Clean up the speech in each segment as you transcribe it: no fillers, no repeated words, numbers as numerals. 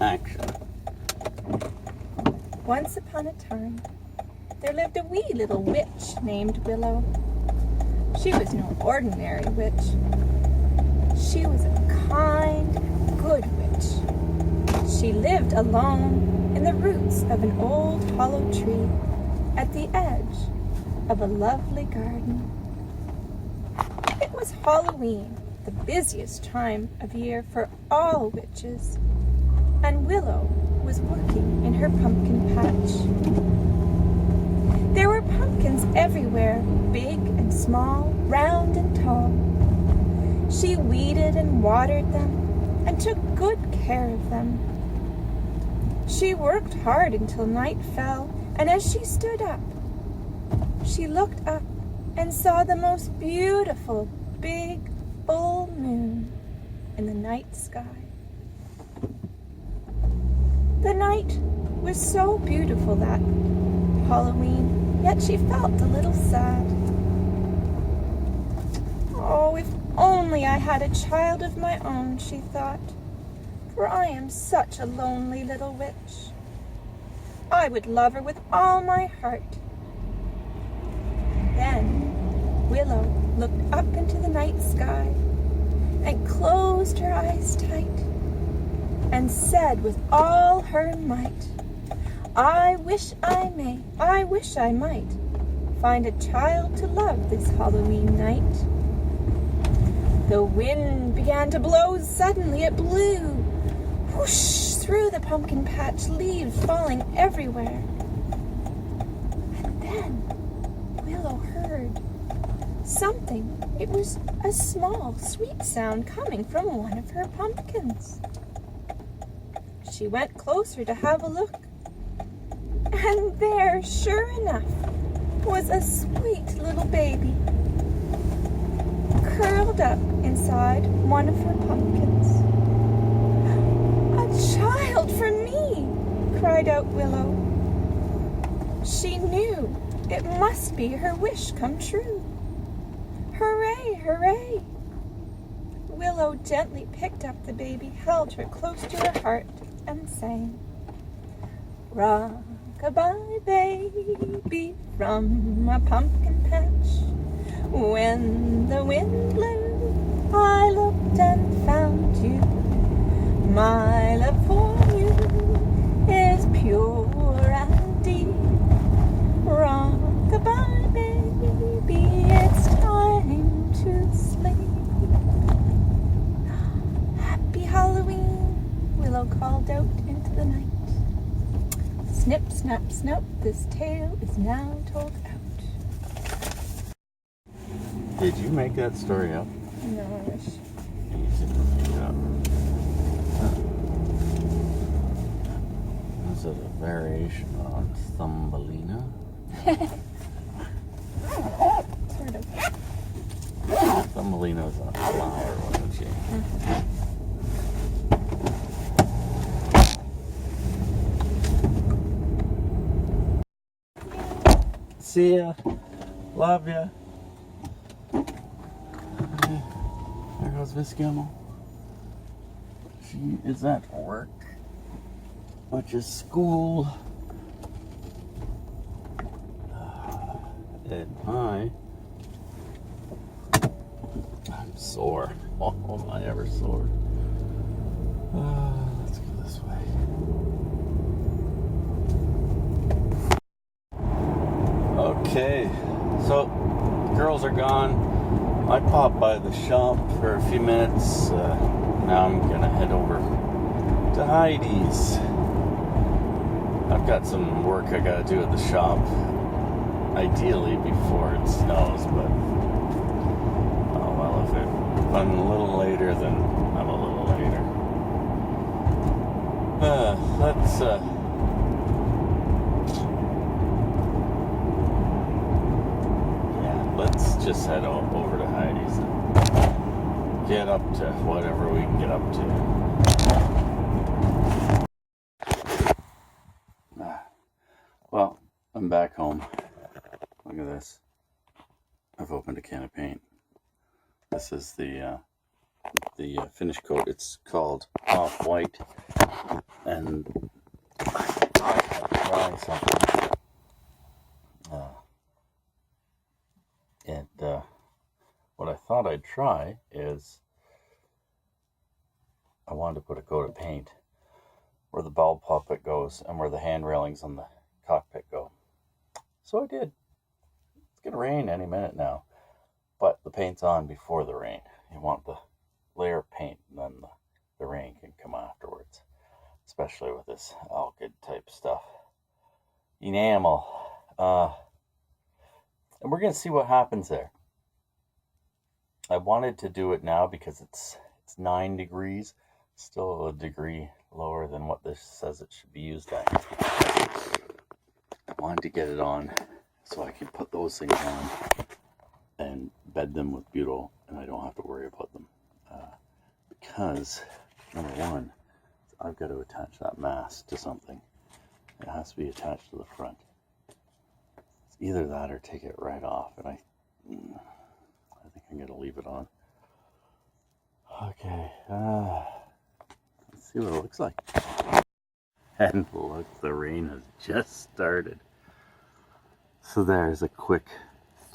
Action. Once upon a time, there lived a wee little witch named Willow. She was no ordinary witch. She was a kind, good witch. She lived alone in the roots of an old hollow tree at the edge of a lovely garden. It was Halloween, the busiest time of year for all witches, and Willow was working in her pumpkin patch. There were pumpkins everywhere, big and small, round and tall. She weeded and watered them and took good care of them. She worked hard until night fell, and as she stood up, she looked up and saw the most beautiful, big, full moon in the night sky. The night was so beautiful that Halloween, yet she felt a little sad. Oh, if only I had a child of my own, she thought, for I am such a lonely little witch. I would love her with all my heart. Then Willow looked up into the night sky and closed her eyes tight and said with all her might, I wish I might find a child to love this Halloween night. The wind began to blow. Suddenly it blew, whoosh, through the pumpkin patch, leaves falling everywhere. And then Willow heard something. It was a small, sweet sound coming from one of her pumpkins. She went closer to have a look, and there, sure enough, was a sweet little baby, curled up inside one of her pumpkins. A child for me, cried out Willow. She knew it must be her wish come true. Hooray, hooray! Willow gently picked up the baby, held her close to her heart, and sang, rock-a-bye baby from a pumpkin patch. When the wind blew, I looked and found you. My love for you is pure and deep. Rock-a-bye baby, it's time to sleep. Happy Halloween, Willow called out into the night. Snip, snap, snap, this tale is now told out. Did you make that story up? No, I wish. You didn't make it up. Is it a variation on Thumbelina? Sort of. Thumbelina was a flower, wasn't she? See ya. Love ya. There goes Miss Gimmel. She is at work, which is school. And I'm sore. Oh, am I ever sore? Let's go this way. Okay, so the girls are gone. I popped by the shop for a few minutes. Now I'm gonna head over to Heidi's. I've got some work I gotta do at the shop. Ideally before it snows, but oh well, if I'm a little later, then I'm a little later. Let's just head over to Heidi's and get up to whatever we can get up to. Well, I'm back home. Look at this. I've opened a can of paint. This is the the finish coat. It's called Off-White, and I thought I'd try something. What I thought I'd try is I wanted to put a coat of paint where the bell puppet goes and where the hand railings on the cockpit go. So I did. It's going to rain any minute now, but the paint's on before the rain. You want the layer of paint, and then the rain can come afterwards, especially with this alkyd type stuff. Enamel. And we're going to see what happens there. I wanted to do it now because it's 9 degrees, still a degree lower than what this says it should be used at. I wanted to get it on so I can put those things on and bed them with butyl, and I don't have to worry about them. Because, number one, I've got to attach that mask to something. It has to be attached to the front. It's either that or take it right off, and I think I'm going to leave it on. Okay, let's see what it looks like. And look, the rain has just started. So there's a quick,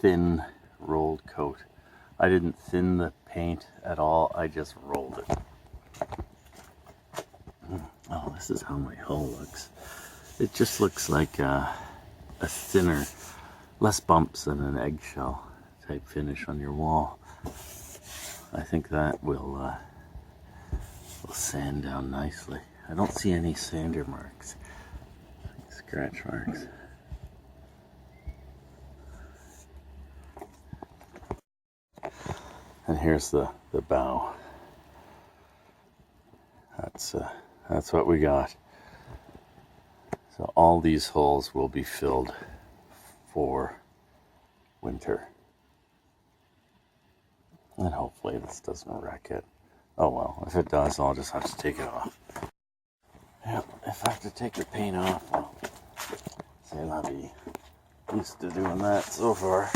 thin, rolled coat. I didn't thin the paint at all, I just rolled it. Oh, this is how my hull looks. It just looks like a thinner, less bumps than an eggshell type finish on your wall. I think that will sand down nicely. I don't see any sander marks, scratch marks. And here's the bow. That's what we got. So all these holes will be filled for winter. And hopefully this doesn't wreck it. Oh well, if it does, I'll just have to take it off. Yeah, if I have to take the paint off, well, say I'll be used to doing that so far.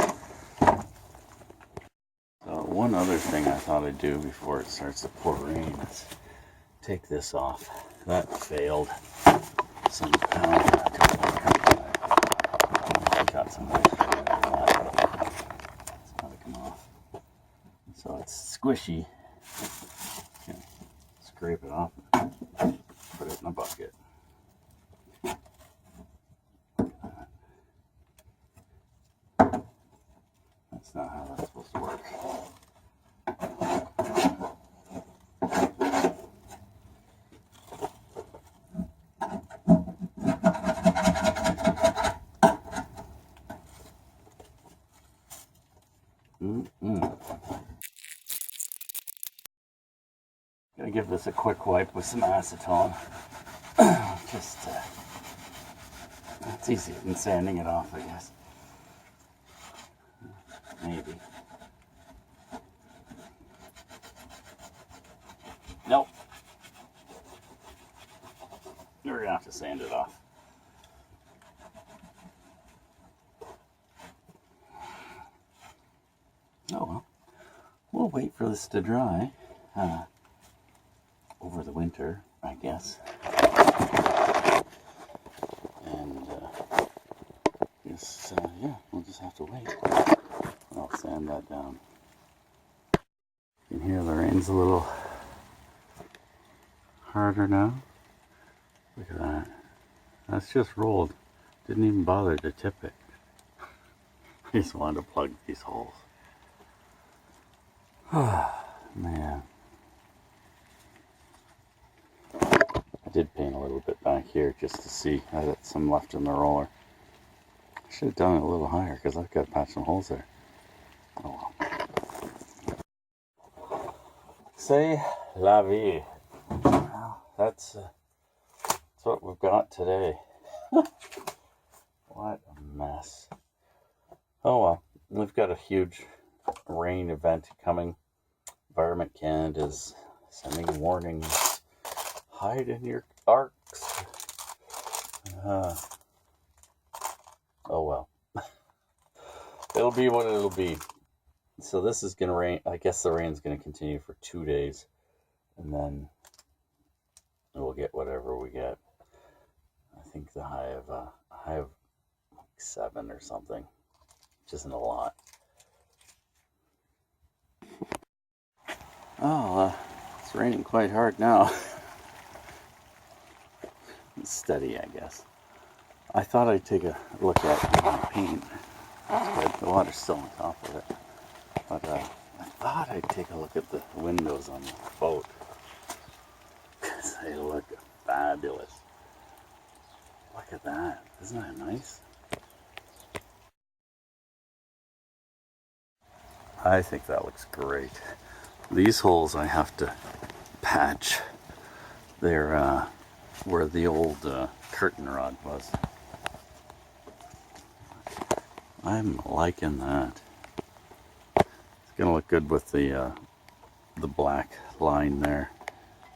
So one other thing I thought I'd do before it starts to pour rain is take this off. That failed somehow. Got some moisture in that. It's gotta come off. So it's squishy. Okay. Scrape it off. Put it in a bucket. That's not how that's supposed to work. Gonna give this a quick wipe with some acetone. Just, it's easier than sanding it off, I guess. Maybe. Nope. You're gonna have to sand it off. Oh well. We'll wait for this to dry. Over the winter, I guess. And yeah, we'll just have to wait. I'll sand that down. You can hear the rain's a little harder now. Look at that. That's just rolled. Didn't even bother to tip it. I just wanted to plug these holes. Man. I did paint a little bit back here just to see. I got some left in the roller. I should have done it a little higher because I've got to patch some holes there. Oh well. C'est la vie. Well, that's what we've got today. What a mess. Oh well. We've got a huge rain event coming. Environment Canada is sending warnings. Hide in your arcs. Oh well. It'll be what it'll be. So this is going to rain. I guess the rain's going to continue for 2 days, and then we'll get whatever we get. I think the high of like 7 or something, which isn't a lot. Oh, it's raining quite hard now. It's steady, I guess. I thought I'd take a look at my paint. That's good. The water's still on top of it. But I thought I'd take a look at the windows on the boat. Because they look fabulous. Look at that. Isn't that nice? I think that looks great. These holes I have to patch. They're where the old curtain rod was. I'm liking that. It's gonna look good with the black line there,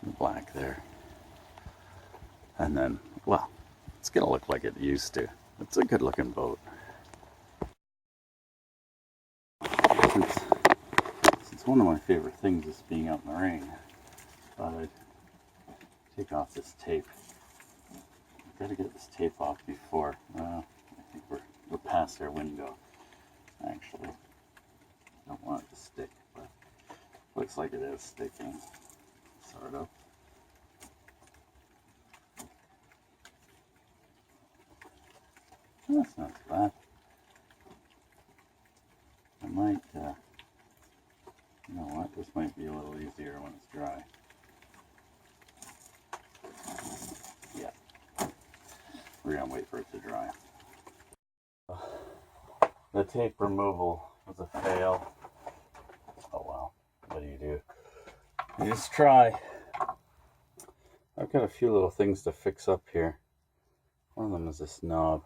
the black there, and then, well, it's gonna look like it used to. It's a good looking boat. Since one of my favorite things is being out in the rain, I thought I'd take off this tape. I've got to get this tape off before. I think we're past our window, actually. I don't want it to stick, but looks like it is sticking, sort of. That's not too bad. I might, you know what, this might be a little easier when it's dry. Yeah, we're gonna wait for it to dry. The tape removal was a fail. Oh well, what do? You just try. I've got a few little things to fix up here. One of them is this knob.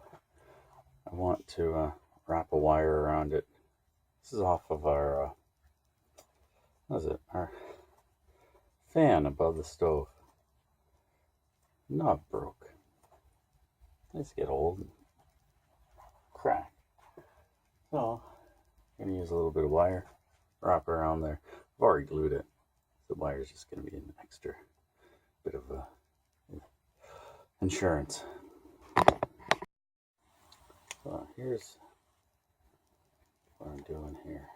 I want to wrap a wire around it. This is off of our, what is it? Our fan above the stove. Knob broke. These get old and crack. So, I'm going to use a little bit of wire, wrap around there. I've already glued it. The wire is just going to be an extra bit of insurance. So here's what I'm doing here.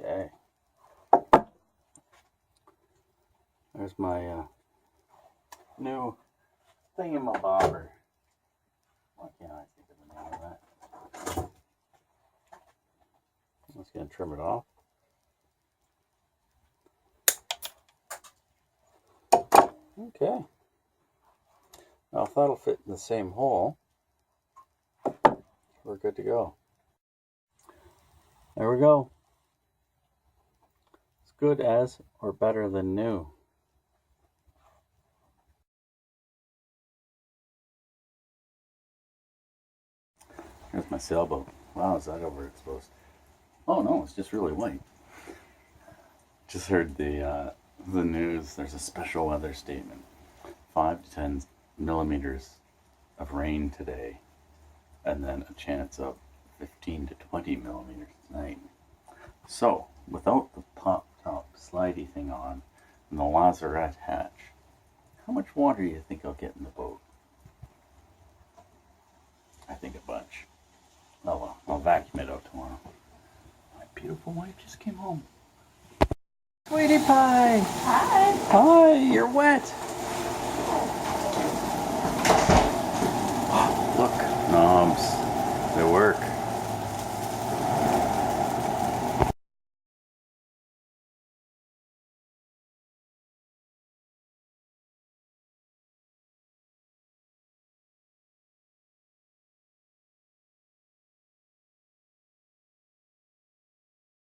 Okay. There's my new thingamabobber. Why can't I think of the name of that? I'm just going to trim it off. Okay. Now if that'll fit in the same hole, we're good to go. There we go. It's good as or better than new. Here's my sailboat. Wow, is that overexposed? Oh no, it's just really white. Just heard the news. There's a special weather statement. 5 to 10 millimeters of rain today, and then a chance of 15 to 20 millimeters tonight. So, without the pop-top slidey thing on and the lazarette hatch, how much water do you think I'll get in the boat? I think a bunch. Oh well, I'll vacuum it out tomorrow. My beautiful wife just came home. Sweetie pie! Hi! Hi, you're wet! Look, knobs. They work.